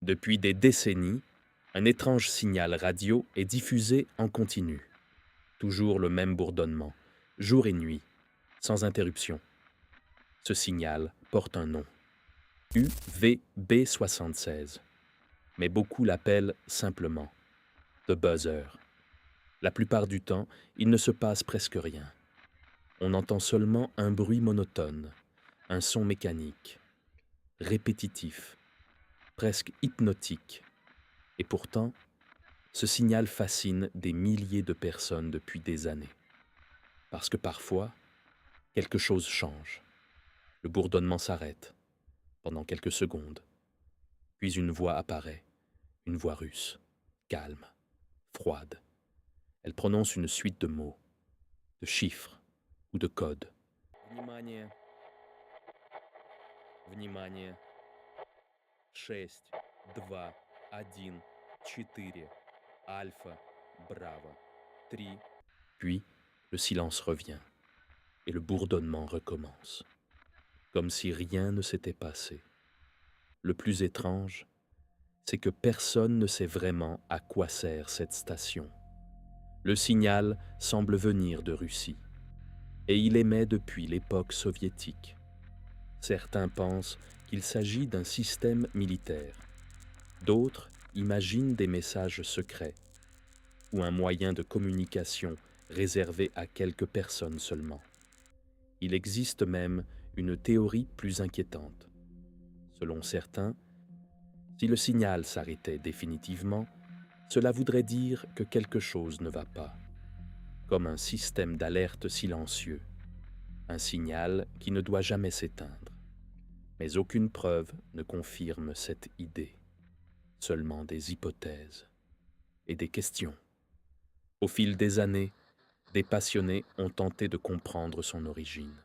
Depuis des décennies, un étrange signal radio est diffusé en continu. Toujours le même bourdonnement, jour et nuit, sans interruption. Ce signal porte un nom, UVB76, mais beaucoup l'appellent simplement The Buzzer. La plupart du temps, il ne se passe presque rien. On entend seulement un bruit monotone, un son mécanique, répétitif, presque hypnotique. Et pourtant, ce signal fascine des milliers de personnes depuis des années. Parce que parfois, quelque chose change. Le bourdonnement s'arrête pendant quelques secondes. Puis une voix apparaît, une voix russe, calme, froide. Elle prononce une suite de mots, de chiffres ou de codes. Внимание, внимание. 6, 2, 1, 4, Alpha, Bravo, 3. Puis, le silence revient et le bourdonnement recommence, comme si rien ne s'était passé. Le plus étrange, c'est que personne ne sait vraiment à quoi sert cette station. Le signal semble venir de Russie, et il émet depuis l'époque soviétique. Certains pensent qu'il s'agit d'un système militaire. D'autres imaginent des messages secrets ou un moyen de communication réservé à quelques personnes seulement. Il existe même une théorie plus inquiétante. Selon certains, si le signal s'arrêtait définitivement, cela voudrait dire que quelque chose ne va pas, comme un système d'alerte silencieux, un signal qui ne doit jamais s'éteindre. Mais aucune preuve ne confirme cette idée, seulement des hypothèses et des questions. Au fil des années, des passionnés ont tenté de comprendre son origine.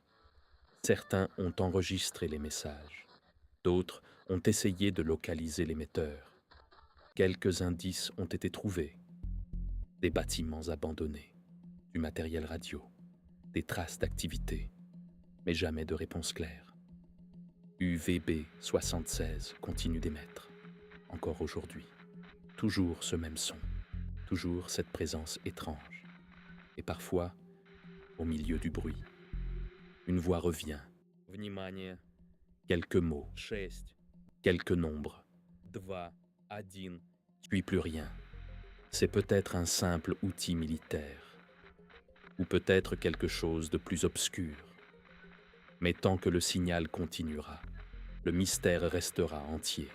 Certains ont enregistré les messages, d'autres ont essayé de localiser l'émetteur. Quelques indices ont été trouvés, des bâtiments abandonnés, du matériel radio, des traces d'activité, mais jamais de réponse claire. UVB 76 continue d'émettre, encore aujourd'hui. Toujours ce même son, toujours cette présence étrange. Et parfois, au milieu du bruit, une voix revient. Внимание. Quelques mots, 6, quelques nombres, 2, 1, puis plus rien. C'est peut-être un simple outil militaire, ou peut-être quelque chose de plus obscur. Mais tant que le signal continuera, le mystère restera entier.